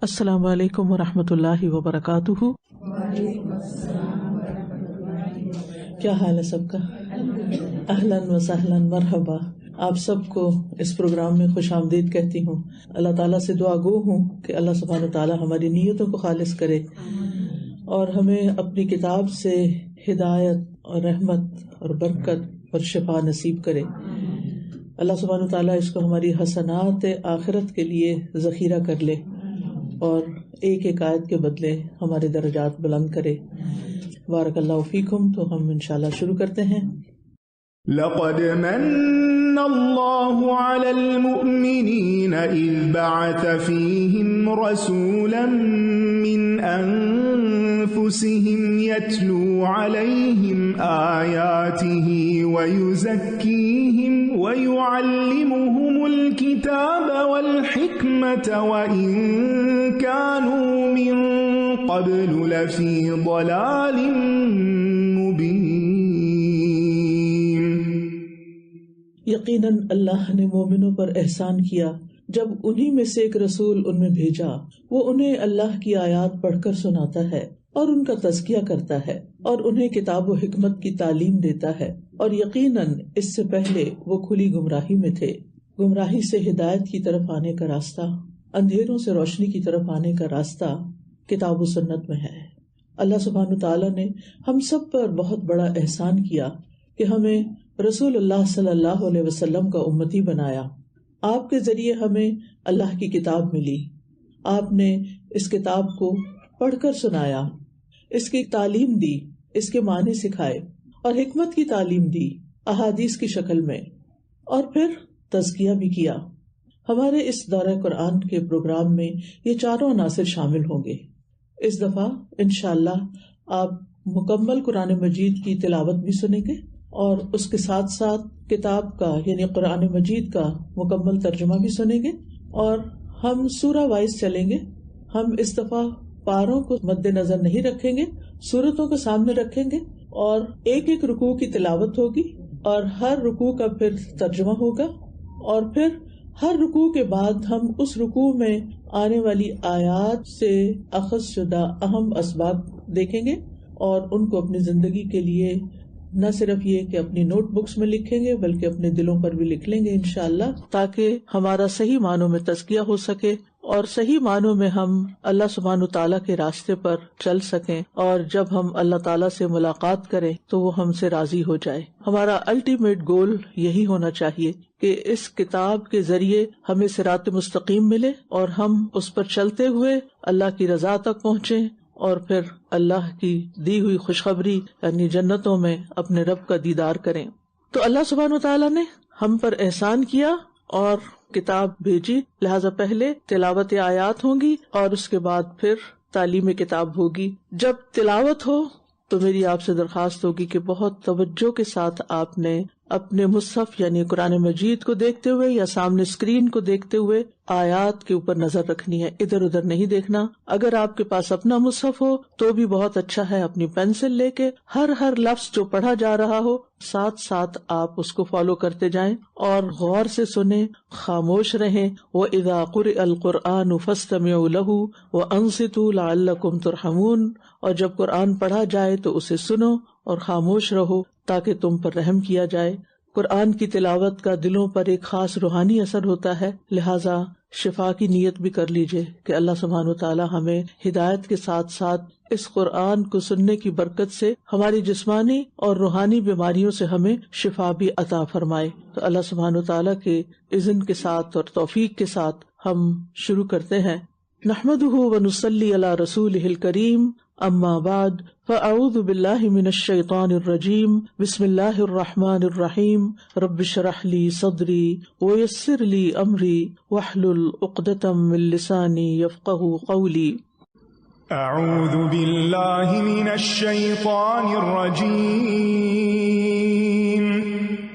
السلام علیکم ورحمۃ اللہ وبرکاتہ۔ کیا حال ہے سب کا؟ اہلاً و سہلاً مرحبا۔ آپ سب کو اس پروگرام میں خوش آمدید کہتی ہوں۔ اللہ تعالیٰ سے دعا گو ہوں کہ اللہ سبحانہ و تعالیٰ ہماری نیتوں کو خالص کرے اور ہمیں اپنی کتاب سے ہدایت اور رحمت اور برکت اور شفا نصیب کرے۔ اللہ سبحانہ و تعالیٰ اس کو ہماری حسنات آخرت کے لیے ذخیرہ کر لے اور ایک ایک آیت کے بدلے ہمارے درجات بلند کرے۔ بارک اللہ فیکم۔ تو ہم انشاءاللہ شروع کرتے ہیں۔ لقد من الله على المؤمنين إذ بعث فيهم رسولا من أنفسهم يتلو عليهم آياته ويزكيهم ويعلمهم الكتاب والحكمة وإن كانوا من قبل لفي ضلال مبين۔ یقیناً اللہ نے مومنوں پر احسان کیا جب انہی میں سے ایک رسول ان میں بھیجا، وہ انہیں اللہ کی آیات پڑھ کر سناتا ہے اور ان کا تزکیہ کرتا ہے اور انہیں کتاب و حکمت کی تعلیم دیتا ہے، اور یقیناً اس سے پہلے وہ کھلی گمراہی میں تھے۔ گمراہی سے ہدایت کی طرف آنے کا راستہ، اندھیروں سے روشنی کی طرف آنے کا راستہ کتاب و سنت میں ہے۔ اللہ سبحانہ تعالیٰ نے ہم سب پر بہت بڑا احسان کیا کہ ہمیں رسول اللہ صلی اللہ علیہ وسلم کا امتی بنایا۔ آپ کے ذریعے ہمیں اللہ کی کتاب ملی، آپ نے اس کتاب کو پڑھ کر سنایا، اس کی تعلیم دی، اس کے معنی سکھائے اور حکمت کی تعلیم دی احادیث کی شکل میں، اور پھر تزکیہ بھی کیا۔ ہمارے اس دورہ قرآن کے پروگرام میں یہ چاروں عناصر شامل ہوں گے۔ اس دفعہ انشاءاللہ آپ مکمل قرآن مجید کی تلاوت بھی سنیں گے اور اس کے ساتھ ساتھ کتاب کا یعنی قرآن مجید کا مکمل ترجمہ بھی سنیں گے، اور ہم سورہ وائز چلیں گے۔ ہم اس دفعہ پاروں کو مد نظر نہیں رکھیں گے، سورتوں کو سامنے رکھیں گے اور ایک ایک رکوع کی تلاوت ہوگی اور ہر رکوع کا پھر ترجمہ ہوگا، اور پھر ہر رکوع کے بعد ہم اس رکوع میں آنے والی آیات سے اخذ شدہ اہم اسباق دیکھیں گے اور ان کو اپنی زندگی کے لیے نہ صرف یہ کہ اپنی نوٹ بکس میں لکھیں گے بلکہ اپنے دلوں پر بھی لکھ لیں گے انشاءاللہ، تاکہ ہمارا صحیح معنوں میں تزکیہ ہو سکے اور صحیح معنوں میں ہم اللہ سبحانہ تعالیٰ کے راستے پر چل سکیں، اور جب ہم اللہ تعالیٰ سے ملاقات کریں تو وہ ہم سے راضی ہو جائے۔ ہمارا الٹیمیٹ گول یہی ہونا چاہیے کہ اس کتاب کے ذریعے ہمیں صراط مستقیم ملے اور ہم اس پر چلتے ہوئے اللہ کی رضا تک پہنچیں اور پھر اللہ کی دی ہوئی خوشخبری یعنی جنتوں میں اپنے رب کا دیدار کریں۔ تو اللہ سبحانہ و تعالیٰ نے ہم پر احسان کیا اور کتاب بھیجی، لہذا پہلے تلاوت آیات ہوں گی اور اس کے بعد پھر تعلیم کتاب ہوگی۔ جب تلاوت ہو تو میری آپ سے درخواست ہوگی کہ بہت توجہ کے ساتھ آپ نے اپنے مصحف یعنی قرآن مجید کو دیکھتے ہوئے یا سامنے اسکرین کو دیکھتے ہوئے آیات کے اوپر نظر رکھنی ہے، ادھر ادھر نہیں دیکھنا۔ اگر آپ کے پاس اپنا مصحف ہو تو بھی بہت اچھا ہے، اپنی پینسل لے کے ہر لفظ جو پڑھا جا رہا ہو ساتھ ساتھ آپ اس کو فالو کرتے جائیں اور غور سے سنیں، خاموش رہیں۔ وَإِذَا قُرِئَ الْقُرْآنُ فَاسْتَمِعُوا لَهُ وَأَنصِتُوا لَعَلَّكُمْ تُرْحَمُونَ، اور جب قرآن پڑھا جائے تو اسے سنو اور خاموش رہو تاکہ تم پر رحم کیا جائے۔ قرآن کی تلاوت کا دلوں پر ایک خاص روحانی اثر ہوتا ہے، لہٰذا شفا کی نیت بھی کر لیجئے کہ اللہ سبحانہ وتعالی ہمیں ہدایت کے ساتھ ساتھ اس قرآن کو سننے کی برکت سے ہماری جسمانی اور روحانی بیماریوں سے ہمیں شفا بھی عطا فرمائے۔ تو اللہ سبحانہ وتعالی کے اذن کے ساتھ اور توفیق کے ساتھ ہم شروع کرتے ہیں۔ نحمدہ ونصلی علی رسولہ الکریم، اما بعد فاعوذ باللہ من الشیطان الرجیم، بسم اللہ الرحمن الرحیم، رب اشرح لی صدری ویسر لی امری واحلل عقدۃ من لسانی یفقہوا قولی۔ اعوذ باللہ من الشیطان الرجیم،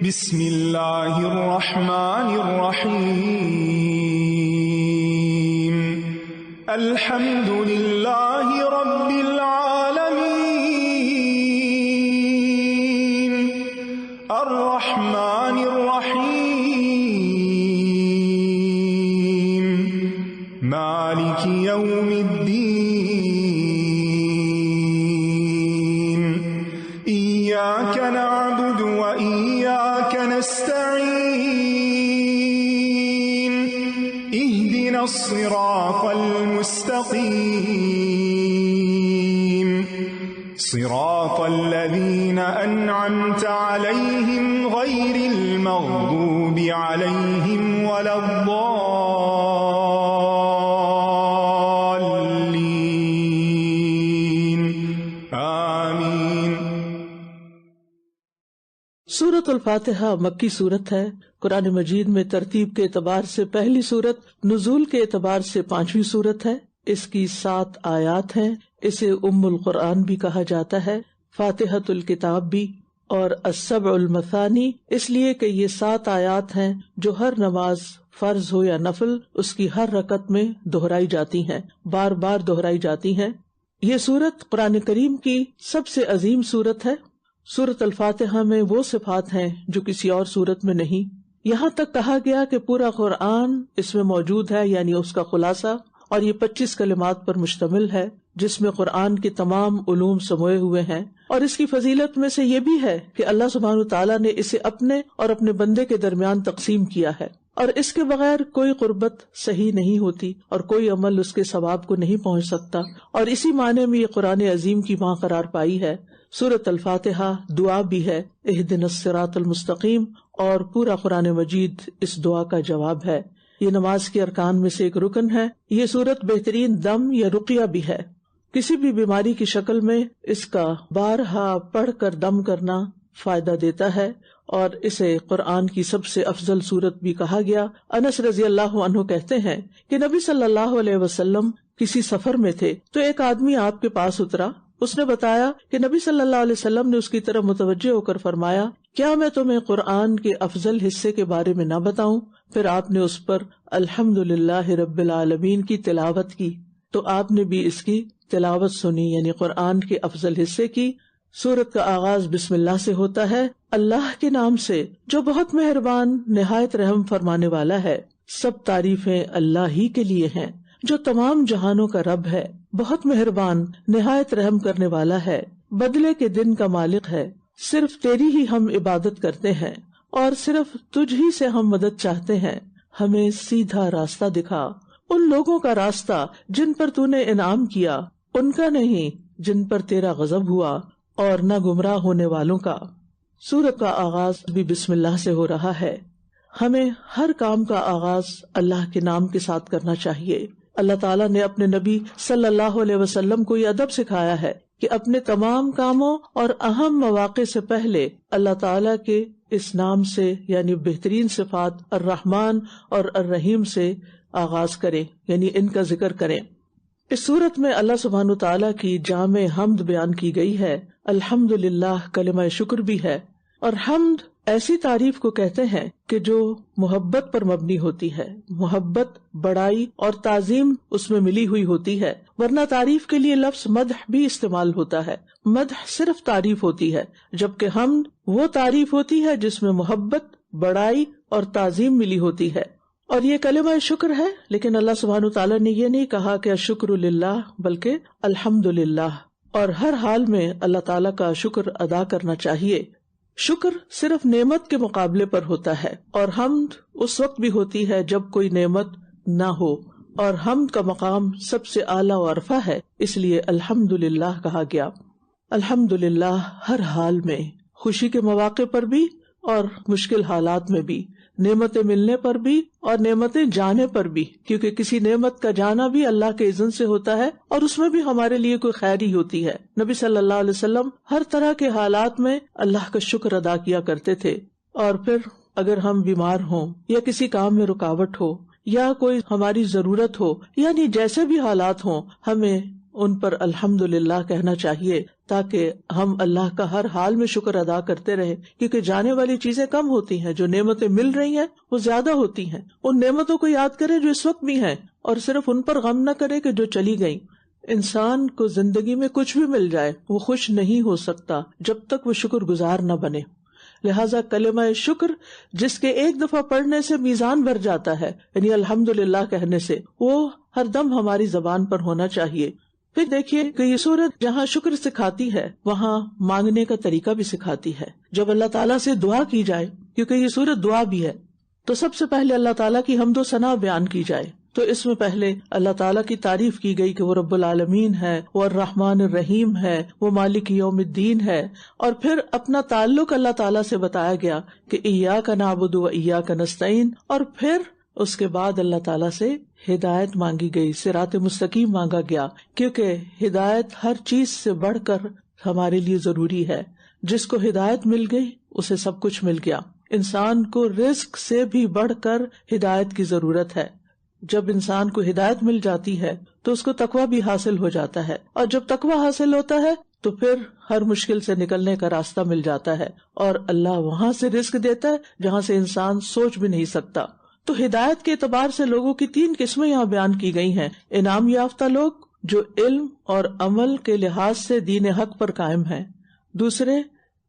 بسم اللہ الرحمن الرحیم، الحمد للہ رب العالمین، الرحمن الرحیم، مالك يوم الدين إياك نعبد وإياك نستعين اهدنا الصراط المستقيم صراط الذين أنعمت عليهم غير المغضوب عليهم ولا الضالين آمين۔ سورۃ الفاتحہ مکی سورت ہے، قرآن مجید میں ترتیب کے اعتبار سے پہلی سورت، نزول کے اعتبار سے 5ویں سورت ہے۔ اس کی 7 آیات ہیں۔ اسے ام القرآن بھی کہا جاتا ہے، فاتحۃ الکتاب بھی، اور السبع المثانی اس لیے کہ یہ 7 آیات ہیں جو ہر نماز فرض ہو یا نفل اس کی ہر رکعت میں دہرائی جاتی ہیں، بار بار دہرائی جاتی ہیں۔ یہ سورت قرآن کریم کی سب سے عظیم سورت ہے۔ سورۃ الفاتحہ میں وہ صفات ہیں جو کسی اور سورت میں نہیں۔ یہاں تک کہا گیا کہ پورا قرآن اس میں موجود ہے، یعنی اس کا خلاصہ، اور یہ 25 کلمات پر مشتمل ہے جس میں قرآن کے تمام علوم سموئے ہوئے ہیں۔ اور اس کی فضیلت میں سے یہ بھی ہے کہ اللہ سبحانہ وتعالیٰ نے اسے اپنے اور اپنے بندے کے درمیان تقسیم کیا ہے، اور اس کے بغیر کوئی قربت صحیح نہیں ہوتی اور کوئی عمل اس کے ثواب کو نہیں پہنچ سکتا، اور اسی معنی میں یہ قرآن عظیم کی ماں قرار پائی ہے۔ سورۃ الفاتحہ دعا بھی ہے، اہدنا الصراط المستقیم، اور پورا قرآن مجید اس دعا کا جواب ہے۔ یہ نماز کے ارکان میں سے ایک رکن ہے۔ یہ سورت بہترین دم یا رقیہ بھی ہے۔ کسی بھی بیماری کی شکل میں اس کا بارہا پڑھ کر دم کرنا فائدہ دیتا ہے، اور اسے قرآن کی سب سے افضل سورت بھی کہا گیا۔ انس رضی اللہ عنہ کہتے ہیں کہ نبی صلی اللہ علیہ وسلم کسی سفر میں تھے تو ایک آدمی آپ کے پاس اترا۔ اس نے بتایا کہ نبی صلی اللہ علیہ وسلم نے اس کی طرف متوجہ ہو کر فرمایا، کیا میں تمہیں قرآن کے افضل حصے کے بارے میں نہ بتاؤں؟ پھر آپ نے اس پر الحمدللہ رب العالمین کی تلاوت کی، تو آپ نے بھی اس کی تلاوت سنی، یعنی قرآن کے افضل حصے کی۔ سورت کا آغاز بسم اللہ سے ہوتا ہے، اللہ کے نام سے جو بہت مہربان نہایت رحم فرمانے والا ہے۔ سب تعریفیں اللہ ہی کے لیے ہیں جو تمام جہانوں کا رب ہے، بہت مہربان نہایت رحم کرنے والا ہے، بدلے کے دن کا مالک ہے۔ صرف تیری ہی ہم عبادت کرتے ہیں اور صرف تجھ ہی سے ہم مدد چاہتے ہیں۔ ہمیں سیدھا راستہ دکھا، ان لوگوں کا راستہ جن پر تو نے انعام کیا، ان کا نہیں جن پر تیرا غضب ہوا، اور نہ گمراہ ہونے والوں کا۔ سورت کا آغاز بھی بسم اللہ سے ہو رہا ہے۔ ہمیں ہر کام کا آغاز اللہ کے نام کے ساتھ کرنا چاہیے۔ اللہ تعالیٰ نے اپنے نبی صلی اللہ علیہ وسلم کو یہ ادب سکھایا ہے کہ اپنے تمام کاموں اور اہم مواقع سے پہلے اللہ تعالیٰ کے اس نام سے، یعنی بہترین صفات الرحمن اور الرحیم سے آغاز کریں، یعنی ان کا ذکر کریں۔ اس صورت میں اللہ سبحانہ تعالیٰ کی جامع حمد بیان کی گئی ہے۔ الحمدللہ کلمہ شکر بھی ہے، اور حمد ایسی تعریف کو کہتے ہیں کہ جو محبت پر مبنی ہوتی ہے، محبت، بڑائی اور تعظیم اس میں ملی ہوئی ہوتی ہے، ورنہ تعریف کے لیے لفظ مدح بھی استعمال ہوتا ہے۔ مدح صرف تعریف ہوتی ہے، جبکہ حمد وہ تعریف ہوتی ہے جس میں محبت، بڑائی اور تعظیم ملی ہوتی ہے۔ اور یہ کلمہ شکر ہے، لیکن اللہ سبحانہ تعالیٰ نے یہ نہیں کہا کہ الشکر للہ، بلکہ الحمدللہ، اور ہر حال میں اللہ تعالیٰ کا شکر ادا کرنا چاہیے۔ شکر صرف نعمت کے مقابلے پر ہوتا ہے، اور حمد اس وقت بھی ہوتی ہے جب کوئی نعمت نہ ہو، اور حمد کا مقام سب سے اعلیٰ و ارفع ہے، اس لیے الحمدللہ کہا گیا۔ الحمدللہ ہر حال میں، خوشی کے مواقع پر بھی اور مشکل حالات میں بھی، نعمتیں ملنے پر بھی اور نعمتیں جانے پر بھی، کیونکہ کسی نعمت کا جانا بھی اللہ کے اذن سے ہوتا ہے، اور اس میں بھی ہمارے لیے کوئی خیر ہی ہوتی ہے۔ نبی صلی اللہ علیہ وسلم ہر طرح کے حالات میں اللہ کا شکر ادا کیا کرتے تھے، اور پھر اگر ہم بیمار ہوں یا کسی کام میں رکاوٹ ہو یا کوئی ہماری ضرورت ہو، یعنی جیسے بھی حالات ہوں، ہمیں ان پر الحمدللہ کہنا چاہیے تاکہ ہم اللہ کا ہر حال میں شکر ادا کرتے رہیں، کیونکہ جانے والی چیزیں کم ہوتی ہیں، جو نعمتیں مل رہی ہیں وہ زیادہ ہوتی ہیں۔ ان نعمتوں کو یاد کریں جو اس وقت بھی ہیں، اور صرف ان پر غم نہ کریں کہ جو چلی گئیں۔ انسان کو زندگی میں کچھ بھی مل جائے وہ خوش نہیں ہو سکتا جب تک وہ شکر گزار نہ بنے، لہٰذا کلمہ شکر جس کے ایک دفعہ پڑھنے سے میزان بھر جاتا ہے، یعنی الحمدللہ کہنے سے، وہ ہر دم ہماری زبان پر ہونا چاہیے۔ پھر دیکھیے کہ یہ سورت جہاں شکر سکھاتی ہے وہاں مانگنے کا طریقہ بھی سکھاتی ہے، جب اللہ تعالیٰ سے دعا کی جائے، کیونکہ یہ سورت دعا بھی ہے، تو سب سے پہلے اللہ تعالیٰ کی حمد و ثنا بیان کی جائے۔ تو اس میں پہلے اللہ تعالیٰ کی تعریف کی گئی کہ وہ رب العالمین ہے، وہ الرحمن الرحیم ہے، وہ مالک یوم الدین ہے، اور پھر اپنا تعلق اللہ تعالیٰ سے بتایا گیا کہ ایاک نعبد و ایاک نستعین، اور پھر اس کے بعد اللہ تعالیٰ سے ہدایت مانگی گئی، صراط مستقیم مانگا گیا، کیونکہ ہدایت ہر چیز سے بڑھ کر ہمارے لیے ضروری ہے۔ جس کو ہدایت مل گئی اسے سب کچھ مل گیا۔ انسان کو رزق سے بھی بڑھ کر ہدایت کی ضرورت ہے۔ جب انسان کو ہدایت مل جاتی ہے تو اس کو تقویٰ بھی حاصل ہو جاتا ہے، اور جب تقویٰ حاصل ہوتا ہے تو پھر ہر مشکل سے نکلنے کا راستہ مل جاتا ہے، اور اللہ وہاں سے رزق دیتا ہے جہاں سے انسان سوچ بھی نہیں سکتا۔ تو ہدایت کے اعتبار سے لوگوں کی 3 قسمیں یہاں بیان کی گئی ہیں۔ انعام یافتہ لوگ جو علم اور عمل کے لحاظ سے دین حق پر قائم ہیں، دوسرے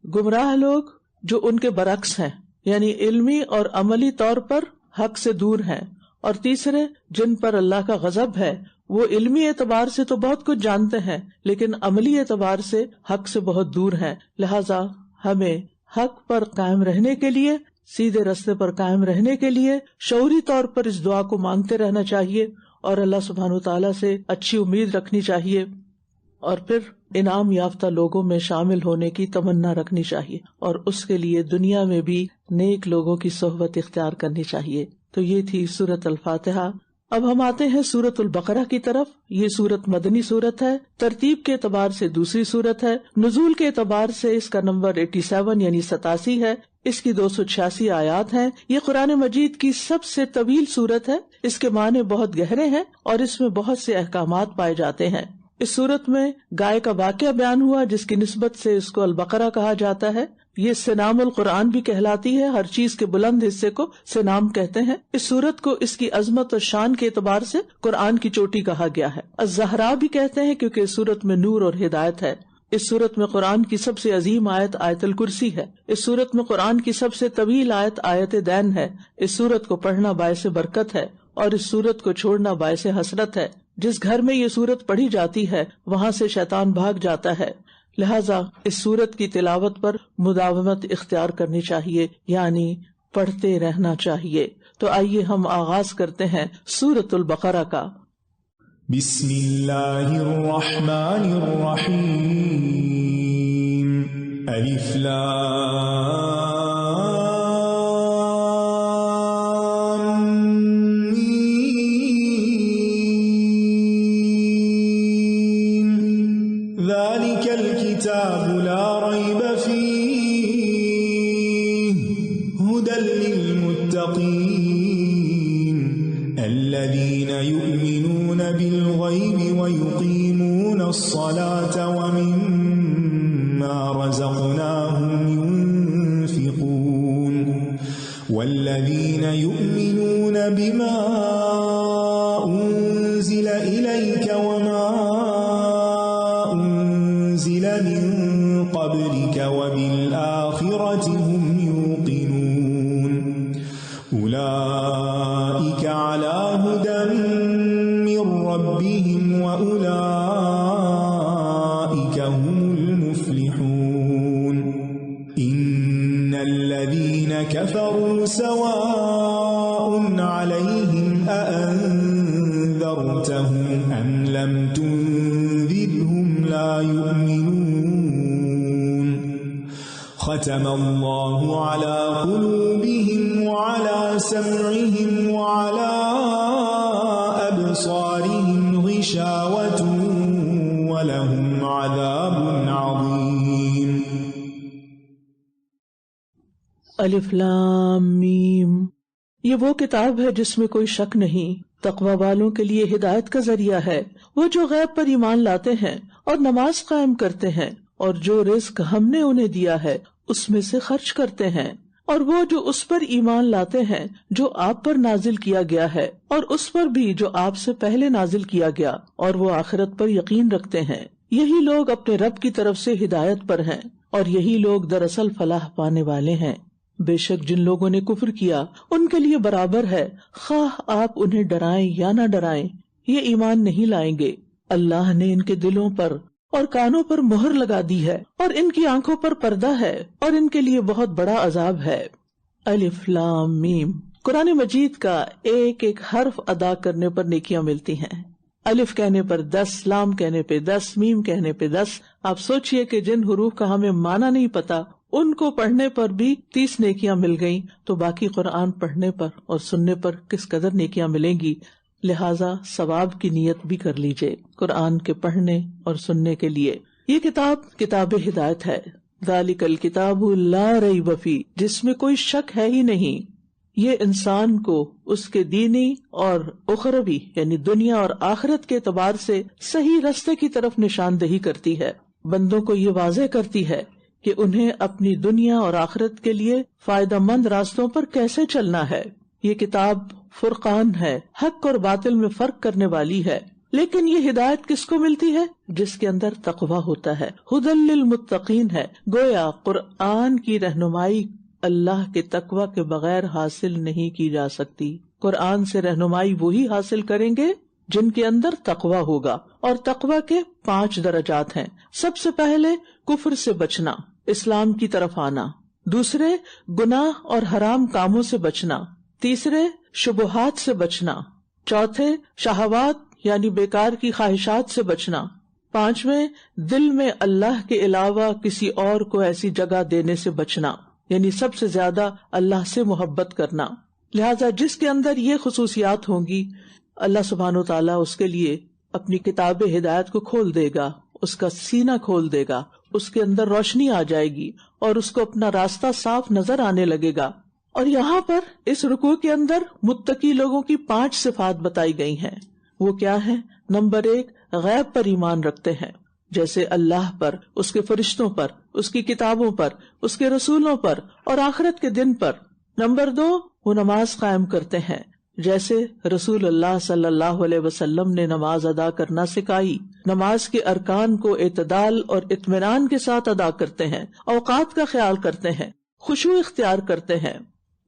گمراہ لوگ جو ان کے برعکس ہیں، یعنی علمی اور عملی طور پر حق سے دور ہیں، اور تیسرے جن پر اللہ کا غضب ہے، وہ علمی اعتبار سے تو بہت کچھ جانتے ہیں لیکن عملی اعتبار سے حق سے بہت دور ہیں۔ لہذا ہمیں حق پر قائم رہنے کے لیے، سیدھے رستے پر قائم رہنے کے لیے شعوری طور پر اس دعا کو مانگتے رہنا چاہیے، اور اللہ سبحانہ وتعالیٰ سے اچھی امید رکھنی چاہیے، اور پھر انعام یافتہ لوگوں میں شامل ہونے کی تمنا رکھنی چاہیے، اور اس کے لیے دنیا میں بھی نیک لوگوں کی صحبت اختیار کرنی چاہیے۔ تو یہ تھی سورۃ الفاتحہ۔ اب ہم آتے ہیں سورۃ البقرہ کی طرف۔ یہ سورت مدنی سورت ہے، ترتیب کے اعتبار سے دوسری سورت ہے، نزول کے اعتبار سے اس کا نمبر 87 یعنی 87 ہے، اس کی 286 آیات ہیں۔ یہ قرآن مجید کی سب سے طویل سورت ہے، اس کے معنی بہت گہرے ہیں اور اس میں بہت سے احکامات پائے جاتے ہیں۔ اس سورت میں گائے کا واقعہ بیان ہوا جس کی نسبت سے اس کو البقرہ کہا جاتا ہے۔ یہ سنام القرآن بھی کہلاتی ہے، ہر چیز کے بلند حصے کو سنام کہتے ہیں۔ اس سورت کو اس کی عظمت اور شان کے اعتبار سے قرآن کی چوٹی کہا گیا ہے۔ الزہرا بھی کہتے ہیں کیونکہ اس سورت میں نور اور ہدایت ہے۔ اس سورت میں قرآن کی سب سے عظیم آیت آیت الکرسی ہے۔ اس سورت میں قرآن کی سب سے طویل آیت آیت دین ہے۔ اس سورت کو پڑھنا باعث برکت ہے اور اس سورت کو چھوڑنا باعث حسرت ہے۔ جس گھر میں یہ سورت پڑھی جاتی ہے وہاں سے شیطان بھاگ جاتا ہے، لہذا اس سورت کی تلاوت پر مداومت اختیار کرنی چاہیے، یعنی پڑھتے رہنا چاہیے۔ تو آئیے ہم آغاز کرتے ہیں سورۃ البقرہ کا۔ بسم اللہ الرحمن الرحیم، الف لام ذلك الكتاب لا ريب فيه هدى للمتقين الذين يؤمنون بالغيب ويقيمون الصلاة ومما رزقناهم ينفقون والذين يؤمنون بما أنزل إليك وما من قبلك وبالآخرة هم يوقنون أولئك على هدى من ربهم وأولئك هم المفلحون إن الذين كفروا سواء عليهم أأنذرتهم أم لم تنذرهم لا يؤمنون ختم الله على قلوبهم وعلى سمعهم وعلى أبصارهم غشاوة ولهم عذاب عظيم۔ الف لام میم، یہ وہ کتاب ہے جس میں کوئی شک نہیں، تقوی والوں کے لیے ہدایت کا ذریعہ ہے، وہ جو غیب پر ایمان لاتے ہیں اور نماز قائم کرتے ہیں اور جو رزق ہم نے انہیں دیا ہے اس میں سے خرچ کرتے ہیں، اور وہ جو اس پر ایمان لاتے ہیں جو آپ پر نازل کیا گیا ہے اور اس پر بھی جو آپ سے پہلے نازل کیا گیا، اور وہ آخرت پر یقین رکھتے ہیں، یہی لوگ اپنے رب کی طرف سے ہدایت پر ہیں، اور یہی لوگ دراصل فلاح پانے والے ہیں۔ بے شک جن لوگوں نے کفر کیا ان کے لیے برابر ہے، خواہ آپ انہیں ڈرائیں یا نہ ڈرائیں، یہ ایمان نہیں لائیں گے۔ اللہ نے ان کے دلوں پر اور کانوں پر مہر لگا دی ہے اور ان کی آنکھوں پر پردہ ہے اور ان کے لیے بہت بڑا عذاب ہے۔ الف لام میم، قرآن مجید کا ایک ایک حرف ادا کرنے پر نیکیاں ملتی ہیں۔ الف کہنے پر 10، لام کہنے پہ 10، میم کہنے پہ 10۔ آپ سوچئے کہ جن حروف کا ہمیں معنی نہیں پتا ان کو پڑھنے پر بھی 30 نیکیاں مل گئیں، تو باقی قرآن پڑھنے پر اور سننے پر کس قدر نیکیاں ملیں گی۔ لہٰذا ثواب کی نیت بھی کر لیجئے قرآن کے پڑھنے اور سننے کے لیے۔ یہ کتاب ہدایت ہے۔ ذالک الکتاب لا ریب فیہ، جس میں کوئی شک ہے ہی نہیں۔ یہ انسان کو اس کے دینی اور اخروی یعنی دنیا اور آخرت کے اعتبار سے صحیح راستے کی طرف نشاندہی کرتی ہے، بندوں کو یہ واضح کرتی ہے کہ انہیں اپنی دنیا اور آخرت کے لیے فائدہ مند راستوں پر کیسے چلنا ہے۔ یہ کتاب فرقان ہے، حق اور باطل میں فرق کرنے والی ہے۔ لیکن یہ ہدایت کس کو ملتی ہے؟ جس کے اندر تقویٰ ہوتا ہے، ھدی للمتقین ہے۔ گویا قرآن کی رہنمائی اللہ کے تقویٰ کے بغیر حاصل نہیں کی جا سکتی۔ قرآن سے رہنمائی وہی حاصل کریں گے جن کے اندر تقویٰ ہوگا، اور تقویٰ کے 5 درجات ہیں۔ سب سے پہلے کفر سے بچنا، اسلام کی طرف آنا، دوسرے گناہ اور حرام کاموں سے بچنا، تیسرے شبہات سے بچنا، چوتھے شہوات یعنی بیکار کی خواہشات سے بچنا، پانچویں دل میں اللہ کے علاوہ کسی اور کو ایسی جگہ دینے سے بچنا، یعنی سب سے زیادہ اللہ سے محبت کرنا۔ لہذا جس کے اندر یہ خصوصیات ہوں گی، اللہ سبحانہ و تعالیٰ اس کے لیے اپنی کتاب ہدایت کو کھول دے گا، اس کا سینہ کھول دے گا، اس کے اندر روشنی آ جائے گی اور اس کو اپنا راستہ صاف نظر آنے لگے گا۔ اور یہاں پر اس رکوع کے اندر متقی لوگوں کی 5 صفات بتائی گئی ہیں۔ وہ کیا ہیں؟ نمبر 1، غیب پر ایمان رکھتے ہیں، جیسے اللہ پر، اس کے فرشتوں پر، اس کی کتابوں پر، اس کے رسولوں پر اور آخرت کے دن پر۔ نمبر 2، وہ نماز قائم کرتے ہیں، جیسے رسول اللہ صلی اللہ علیہ وسلم نے نماز ادا کرنا سکھائی۔ نماز کے ارکان کو اعتدال اور اطمینان کے ساتھ ادا کرتے ہیں، اوقات کا خیال کرتے ہیں، خشوع اختیار کرتے ہیں۔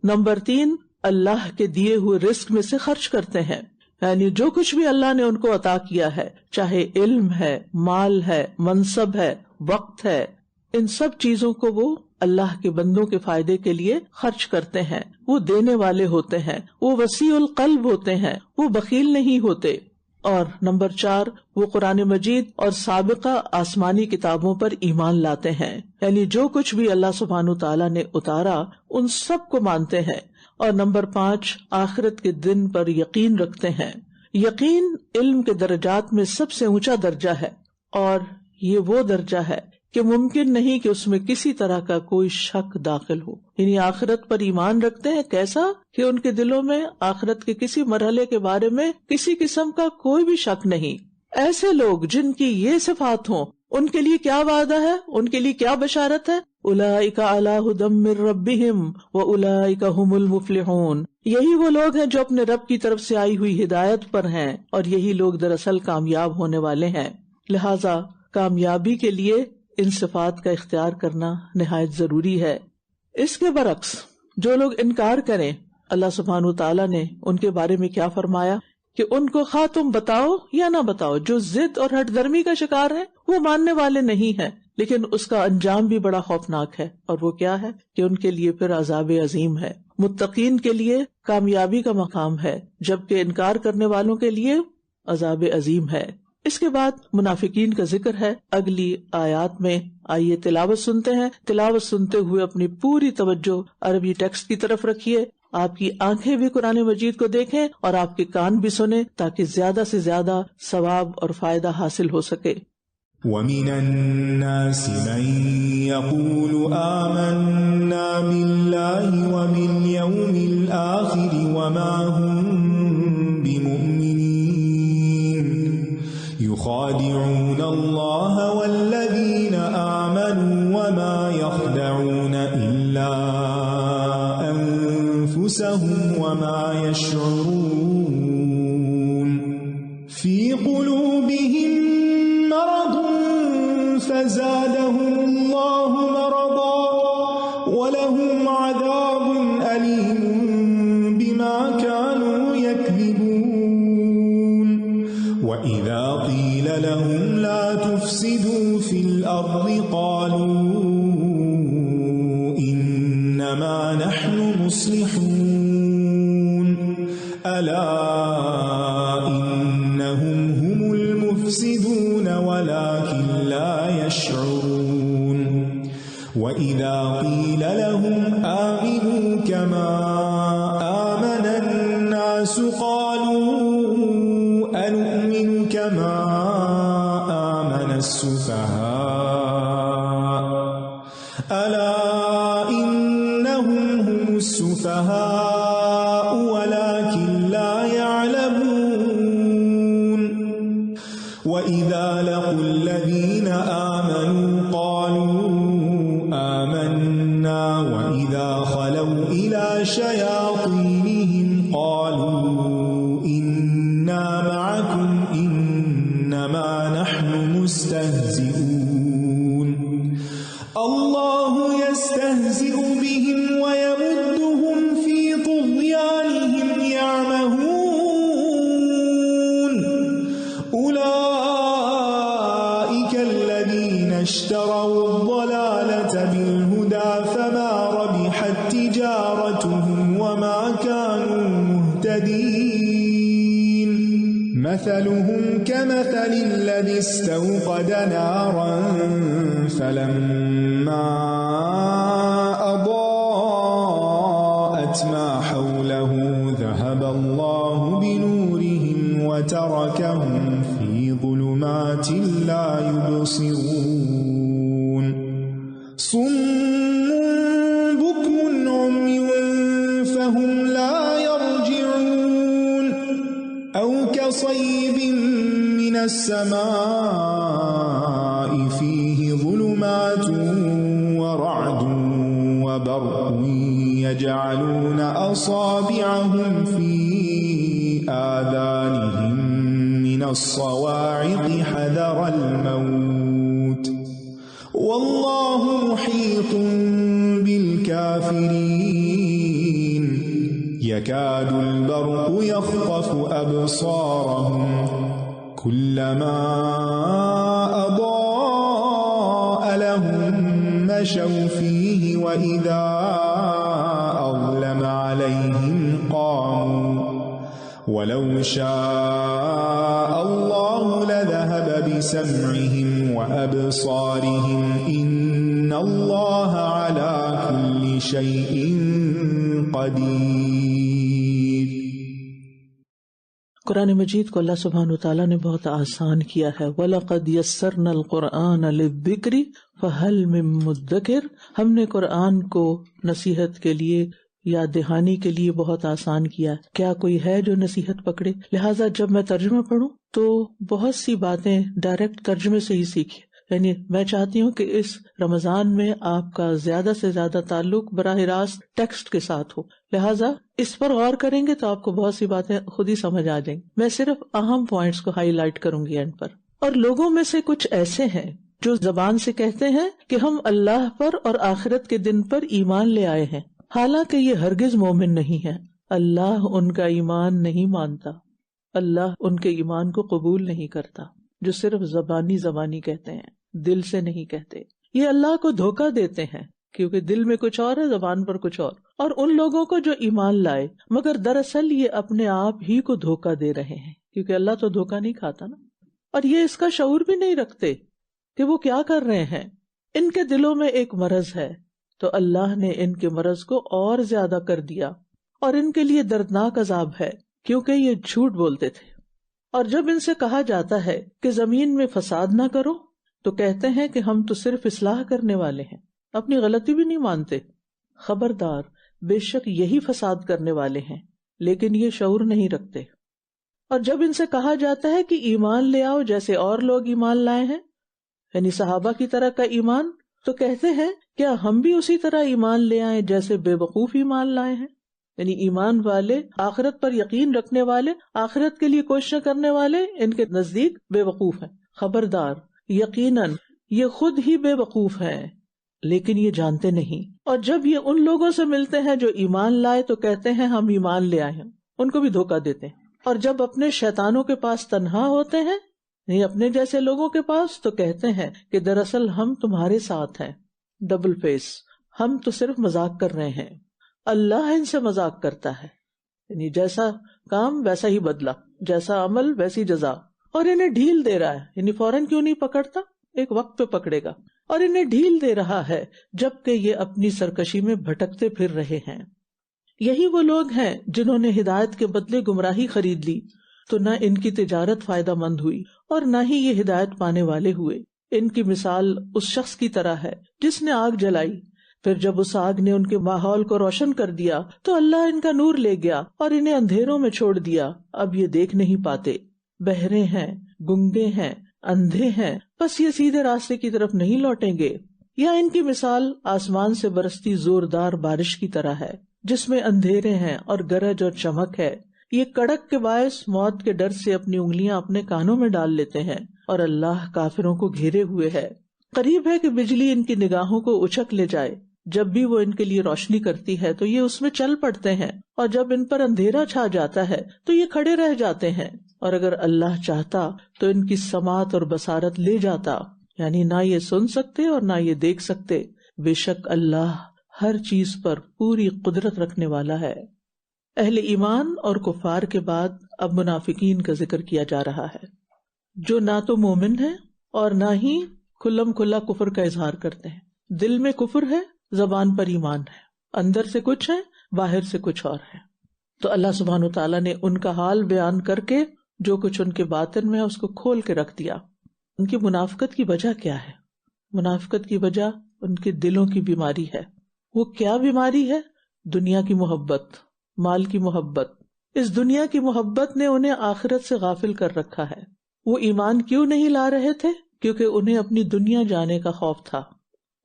نمبر 3، اللہ کے دیے ہوئے رزق میں سے خرچ کرتے ہیں، یعنی جو کچھ بھی اللہ نے ان کو عطا کیا ہے، چاہے علم ہے، مال ہے، منصب ہے، وقت ہے، ان سب چیزوں کو وہ اللہ کے بندوں کے فائدے کے لیے خرچ کرتے ہیں۔ وہ دینے والے ہوتے ہیں، وہ وسیع القلب ہوتے ہیں، وہ بخیل نہیں ہوتے۔ اور نمبر 4، وہ قرآن مجید اور سابقہ آسمانی کتابوں پر ایمان لاتے ہیں، یعنی جو کچھ بھی اللہ سبحانہ تعالیٰ نے اتارا ان سب کو مانتے ہیں۔ اور نمبر 5، آخرت کے دن پر یقین رکھتے ہیں۔ یقین علم کے درجات میں سب سے اونچا درجہ ہے، اور یہ وہ درجہ ہے کہ ممکن نہیں کہ اس میں کسی طرح کا کوئی شک داخل ہو، یعنی آخرت پر ایمان رکھتے ہیں کیسا کہ ان کے دلوں میں آخرت کے کسی مرحلے کے بارے میں کسی قسم کا کوئی بھی شک نہیں۔ ایسے لوگ جن کی یہ صفات ہوں، ان کے لیے کیا وعدہ ہے، ان کے لیے کیا بشارت ہے؟ اولئک علی ھدی من ربہم واولئک ھم المفلحون۔ یہی وہ لوگ ہیں جو اپنے رب کی طرف سے آئی ہوئی ہدایت پر ہیں، اور یہی لوگ دراصل کامیاب ہونے والے ہیں۔ لہذا کامیابی کے لیے ان صفات کا اختیار کرنا نہایت ضروری ہے۔ اس کے برعکس جو لوگ انکار کریں، اللہ سبحانہ تعالیٰ نے ان کے بارے میں کیا فرمایا کہ ان کو خواہ تم بتاؤ یا نہ بتاؤ، جو ضد اور ہٹ درمی کا شکار ہے وہ ماننے والے نہیں ہیں، لیکن اس کا انجام بھی بڑا خوفناک ہے، اور وہ کیا ہے کہ ان کے لیے پھر عذاب عظیم ہے۔ متقین کے لیے کامیابی کا مقام ہے، جبکہ انکار کرنے والوں کے لیے عذاب عظیم ہے۔ اس کے بعد منافقین کا ذکر ہے اگلی آیات میں۔ آئیے تلاوت سنتے ہیں۔ تلاوت سنتے ہوئے اپنی پوری توجہ عربی ٹیکسٹ کی طرف رکھیے، آپ کی آنکھیں بھی قرآن مجید کو دیکھیں اور آپ کے کان بھی سنیں، تاکہ زیادہ سے زیادہ ثواب اور فائدہ حاصل ہو سکے۔ وَمِنَ النَّاسِ مَن يَقُولُ آمَنَّا بِاللَّهِ وَبِالْيَوْمِ الْآخِرِ وَمَا هُم بِمُؤْمِنِينَ يُخَادِعُونَ اللَّهَ وَالَّذِينَ آمَنُوا وَمَا يَخْدَعُونَ إِلَّا أَنفُسَهُمْ وَمَا يَشْعُرُونَ فِي قُلُوبِهِم مرض فزادهم الله وَإِذَا قِيلَ لَهُمْ لَا تُفْسِدُوا فِي الْأَرْضِ قَالُوا إِنَّمَا نَحْنُ مُصْلِحُونَ أَلَا إِنَّهُمْ هُمُ الْمُفْسِدُونَ وَلَكِنْ لَا يَشْعُرُونَ وَإِذَا قِيلَ لَهُمْ آمِنُوا كَمَا آمَنَ النَّاسُ قَالُوا أَنُؤْمِنُ كَمَا آمَنَ السُّفَهَاءُ أَلَا إِنَّهُمْ هُمُ السُّفَهَاءُ وَلَكِنْ لَا يَعْلَمُونَ وَإِذَا لَقُوا الَّذِينَ آمَنُوا قَالُوا آمَنَّا وَإِذَا خَلَوْا إِلَى شَيَاطِينِهِمْ قَالُوا إِنَّا مَعَكُمْ إِنَّمَا نَحْنُ مُسْتَهْزِئُونَ اللَّهُ يَسْتَهْزِئُ بِهِمْ وَيَمُدُّهُمْ فِي طُغْيَانِهِمْ يَعْمَهُونَ أُولَئِكَ الَّذِينَ اشْتَرَوُا الضَّلَالَةَ بِالْهُدَى فَمَا رَبِحَتْ تِجَارَتُهُمْ وَمَا كَانُوا مُهْتَدِينَ مَثَلُهُمْ كَمَثَلِ الَّذِي اسْتَوْقَدَ نَارًا فَلَمَّا أَضَاءَتْ مَا حَوْلَهُ ذَهَبَ اللَّهُ بِنُورِهِمْ وَتَرَكَهُمْ فِي ظُلُمَاتٍ لَا يُبْصِرُونَ صُمٌّ بُكْمٌ عُمْيٌ فَهُمْ لَا يَرْجِعُونَ أَوْ كَصَيِّبٍ مِّنَ السَّمَاءِ فِيهِ ظُلُمَاتٌ وَرَعْدٌ وَبَرْقٌ يَجْعَلُونَ أَصَابِعَهُمْ فِي آذَانِهِم مِّنَ الصَّوَاعِقِ حَذَرَ الْمَوْتِ وَاللَّهُ مُحِيطٌ بِالْكَافِرِينَ يَكَادُ الْبَرْقُ يَخْطَفُ أَبْصَارَهُمْ كُلَّمَا أَضَاءَ لَهُم مَّشَوْا فِيهِ وَإِذَا أَظْلَمَ عَلَيْهِمْ قَامُوا وَلَوْ شَاءَ اللَّهُ لَذَهَبَ بِسَمْعِهِمْ وَأَبْصَارِهِمْ إِنَّ اللَّهَ عَلَى كُلِّ شَيْءٍ قَدِيرٌ۔ قرآن مجید کو اللہ سبحانہ وتعالیٰ نے بہت آسان کیا ہے۔ وَلَقَدْ يَسَّرْنَا الْقُرْآنَ لِلذِّكْرِ فَهَلْ مِن مُدَّكِرٍ، ہم نے قرآن کو نصیحت کے لیے، یاد دہانی کے لیے بہت آسان کیا، کیا کوئی ہے جو نصیحت پکڑے؟ لہٰذا جب میں ترجمہ پڑھوں تو بہت سی باتیں ڈائریکٹ ترجمے سے ہی سیکھیں۔ یعنی میں چاہتی ہوں کہ اس رمضان میں آپ کا زیادہ سے زیادہ تعلق براہ راست ٹیکسٹ کے ساتھ ہو، لہٰذا اس پر غور کریں گے تو آپ کو بہت سی باتیں خود ہی سمجھ آ جائیں گی۔ میں صرف اہم پوائنٹس کو ہائی لائٹ کروں گی اینڈ پر۔ اور لوگوں میں سے کچھ ایسے ہیں جو زبان سے کہتے ہیں کہ ہم اللہ پر اور آخرت کے دن پر ایمان لے آئے ہیں، حالانکہ یہ ہرگز مومن نہیں ہے۔ اللہ ان کا ایمان نہیں مانتا، اللہ ان کے ایمان کو قبول نہیں کرتا، جو صرف زبانی کہتے ہیں، دل سے نہیں کہتے۔ یہ اللہ کو دھوکہ دیتے ہیں، کیونکہ دل میں کچھ اور ہے، زبان پر کچھ اور ان لوگوں کو جو ایمان لائے، مگر دراصل یہ اپنے آپ ہی کو دھوکہ دے رہے ہیں، کیونکہ اللہ تو دھوکہ نہیں کھاتا نا، اور یہ اس کا شعور بھی نہیں رکھتے کہ وہ کیا کر رہے ہیں۔ ان کے دلوں میں ایک مرض ہے، تو اللہ نے ان کے مرض کو اور زیادہ کر دیا، اور ان کے لیے دردناک عذاب ہے، کیونکہ یہ جھوٹ بولتے تھے۔ اور جب ان سے کہا جاتا ہے کہ زمین میں فساد نہ کرو، تو کہتے ہیں کہ ہم تو صرف اصلاح کرنے والے ہیں، اپنی غلطی بھی نہیں مانتے۔ خبردار، بے شک یہی فساد کرنے والے ہیں، لیکن یہ شعور نہیں رکھتے۔ اور جب ان سے کہا جاتا ہے کہ ایمان لے آؤ جیسے اور لوگ ایمان لائے ہیں، یعنی صحابہ کی طرح کا ایمان، تو کہتے ہیں کیا ہم بھی اسی طرح ایمان لے آئیں جیسے بے وقوف ایمان لائے ہیں؟ یعنی ایمان والے، آخرت پر یقین رکھنے والے، آخرت کے لیے کوششیں کرنے والے ان کے نزدیک بے وقوف ہیں۔ خبردار، یقیناً یہ خود ہی بے وقوف ہیں، لیکن یہ جانتے نہیں۔ اور جب یہ ان لوگوں سے ملتے ہیں جو ایمان لائے تو کہتے ہیں ہم ایمان لے آئے ہیں، ان کو بھی دھوکہ دیتے ہیں۔ اور جب اپنے شیطانوں کے پاس تنہا ہوتے ہیں، نہیں اپنے جیسے لوگوں کے پاس، تو کہتے ہیں کہ دراصل ہم تمہارے ساتھ ہیں، ڈبل فیس، ہم تو صرف مذاق کر رہے ہیں، اللہ ان سے مذاق کرتا ہے، یعنی جیسا کام ویسا ہی بدلہ، جیسا عمل ویسی جزا، اور انہیں ڈھیل دے رہا ہے، یعنی فوراً کیوں نہیں پکڑتا، ایک وقت پہ پکڑے گا، اور انہیں ڈھیل دے رہا ہے جبکہ یہ اپنی سرکشی میں بھٹکتے پھر رہے ہیں۔ یہی وہ لوگ ہیں جنہوں نے ہدایت کے بدلے گمراہی خرید لی، تو نہ ان کی تجارت فائدہ مند ہوئی اور نہ ہی یہ ہدایت پانے والے ہوئے۔ ان کی مثال اس شخص کی طرح ہے جس نے آگ جلائی، پھر جب اس آگ نے ان کے ماحول کو روشن کر دیا تو اللہ ان کا نور لے گیا اور انہیں اندھیروں میں چھوڑ دیا، اب یہ دیکھ نہیں پاتے، بہرے ہیں، گنگے ہیں، اندھے ہیں، بس یہ سیدھے راستے کی طرف نہیں لوٹیں گے۔ یا ان کی مثال آسمان سے برستی زوردار بارش کی طرح ہے جس میں اندھیرے ہیں اور گرج اور چمک ہے، یہ کڑک کے باعث موت کے ڈر سے اپنی انگلیاں اپنے کانوں میں ڈال لیتے ہیں، اور اللہ کافروں کو گھیرے ہوئے ہے۔ قریب ہے کہ بجلی ان کی نگاہوں کو اچک لے جائے، جب بھی وہ ان کے لیے روشنی کرتی ہے تو یہ اس میں چل پڑتے ہیں، اور جب ان پر اندھیرا چھا جاتا ہے تو یہ کھڑے رہ جاتے ہیں، اور اگر اللہ چاہتا تو ان کی سماعت اور بصارت لے جاتا، یعنی نہ یہ سن سکتے اور نہ یہ دیکھ سکتے، بے شک اللہ ہر چیز پر پوری قدرت رکھنے والا ہے۔ اہل ایمان اور کفار کے بعد اب منافقین کا ذکر کیا جا رہا ہے، جو نہ تو مومن ہے اور نہ ہی کھلم کھلا کفر کا اظہار کرتے ہیں، دل میں کفر ہے، زبان پر ایمان ہے، اندر سے کچھ ہے، باہر سے کچھ اور ہے۔ تو اللہ سبحانہ وتعالیٰ نے ان کا حال بیان کر کے جو کچھ ان کے باطن میں ہے اس کو کھول کے رکھ دیا۔ ان کی منافقت کی وجہ کیا ہے؟ منافقت کی وجہ ان کے دلوں کی بیماری ہے۔ وہ کیا بیماری ہے؟ دنیا کی محبت، مال کی محبت۔ اس دنیا کی محبت نے انہیں آخرت سے غافل کر رکھا ہے۔ وہ ایمان کیوں نہیں لا رہے تھے؟ کیونکہ انہیں اپنی دنیا جانے کا خوف تھا۔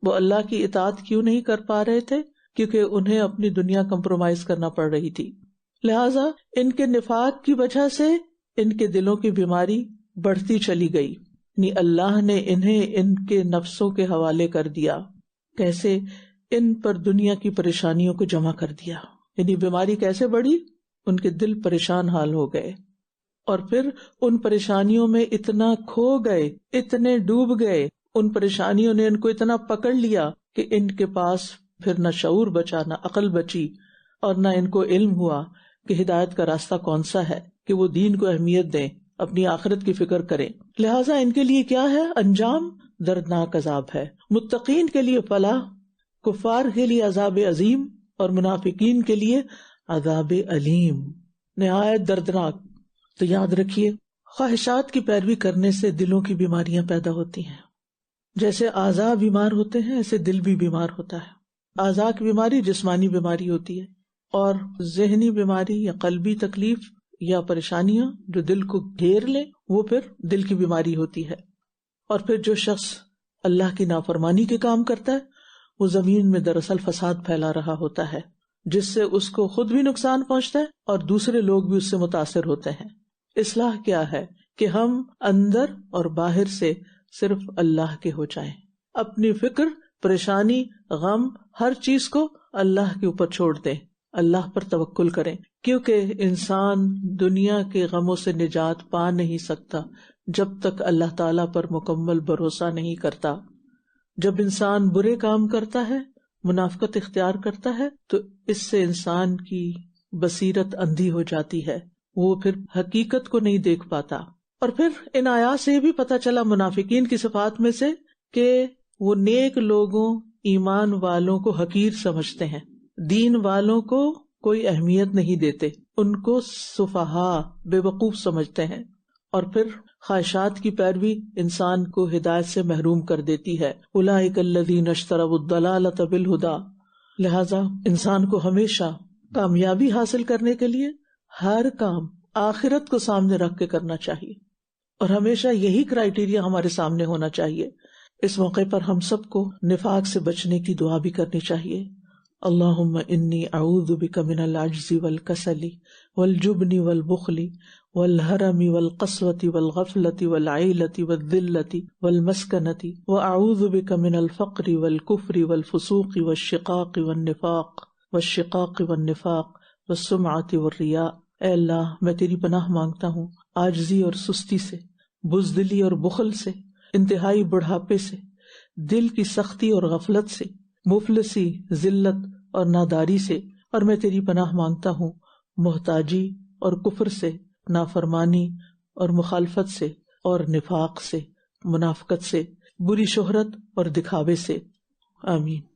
وہ اللہ کی اطاعت کیوں نہیں کر پا رہے تھے؟ کیونکہ انہیں اپنی دنیا کمپرومائز کرنا پڑ رہی تھی۔ لہٰذا ان کے نفاق کی وجہ سے ان کے دلوں کی بیماری بڑھتی چلی گئی، یعنی اللہ نے انہیں ان کے نفسوں کے حوالے کر دیا۔ کیسے؟ ان پر دنیا کی پریشانیوں کو جمع کر دیا، یعنی بیماری کیسے بڑھی؟ ان کے دل پریشان حال ہو گئے، اور پھر ان پریشانیوں میں اتنا کھو گئے، اتنے ڈوب گئے، ان پریشانیوں نے ان کو اتنا پکڑ لیا کہ ان کے پاس پھر نہ شعور بچا، نہ عقل بچی، اور نہ ان کو علم ہوا کہ ہدایت کا راستہ کون سا ہے، کہ وہ دین کو اہمیت دیں، اپنی آخرت کی فکر کریں۔ لہٰذا ان کے لیے کیا ہے؟ انجام دردناک عذاب ہے۔ متقین کے لیے فلاح، کفار کے لیے عذاب عظیم، اور منافقین کے لیے عذاب علیم، نہایت دردناک۔ تو یاد رکھیے، خواہشات کی پیروی کرنے سے دلوں کی بیماریاں پیدا ہوتی ہیں۔ جیسے اعضاء بیمار ہوتے ہیں ایسے دل بھی بیمار ہوتا ہے۔ اعضاء کی بیماری جسمانی بیماری ہوتی ہے، اور ذہنی بیماری یا قلبی تکلیف یا پریشانیاں جو دل کو گھیر لیں وہ پھر دل کی بیماری ہوتی ہے۔ اور پھر جو شخص اللہ کی نافرمانی کے کام کرتا ہے وہ زمین میں دراصل فساد پھیلا رہا ہوتا ہے، جس سے اس کو خود بھی نقصان پہنچتا ہے اور دوسرے لوگ بھی اس سے متاثر ہوتے ہیں۔ اصلاح کیا ہے؟ کہ ہم اندر اور باہر سے صرف اللہ کے ہو جائیں، اپنی فکر، پریشانی، غم، ہر چیز کو اللہ کے اوپر چھوڑ دیں، اللہ پر توکل کریں، کیونکہ انسان دنیا کے غموں سے نجات پا نہیں سکتا جب تک اللہ تعالیٰ پر مکمل بھروسہ نہیں کرتا۔ جب انسان برے کام کرتا ہے، منافقت اختیار کرتا ہے، تو اس سے انسان کی بصیرت اندھی ہو جاتی ہے، وہ پھر حقیقت کو نہیں دیکھ پاتا۔ اور پھر ان آیات سے بھی پتہ چلا منافقین کی صفات میں سے کہ وہ نیک لوگوں، ایمان والوں کو حقیر سمجھتے ہیں، دین والوں کو کوئی اہمیت نہیں دیتے، ان کو سفہاء، بے وقوف سمجھتے ہیں۔ اور پھر خواہشات کی پیروی انسان کو ہدایت سے محروم کر دیتی ہے۔ اولئک الذین اشتروا الضلالۃ بالہدی، لہذا انسان کو ہمیشہ کامیابی حاصل کرنے کے لیے ہر کام آخرت کو سامنے رکھ کے کرنا چاہیے، اور ہمیشہ یہی کرائیٹیریا ہمارے سامنے ہونا چاہیے۔ اس موقع پر ہم سب کو نفاق سے بچنے کی دعا بھی کرنی چاہیے۔ اللہم انی اعوذ بک من العجز والکسل والجبن والبخل والہرم والقسوة والغفلة والعیلة والذلة والمسکنة واعوذ بک من الفقر والکفر والفسوق والشقاق والنفاق والسمعة والرياء۔ اے اللہ میں تیری پناہ مانگتا ہوں عاجزی اور سستی سے، بزدلی اور بخل سے، انتہائی بڑھاپے سے، دل کی سختی اور غفلت سے، مفلسی، ذلت اور ناداری سے، اور میں تیری پناہ مانگتا ہوں محتاجی اور کفر سے، نافرمانی اور مخالفت سے، اور نفاق سے، منافقت سے، بری شہرت اور دکھاوے سے۔ آمین۔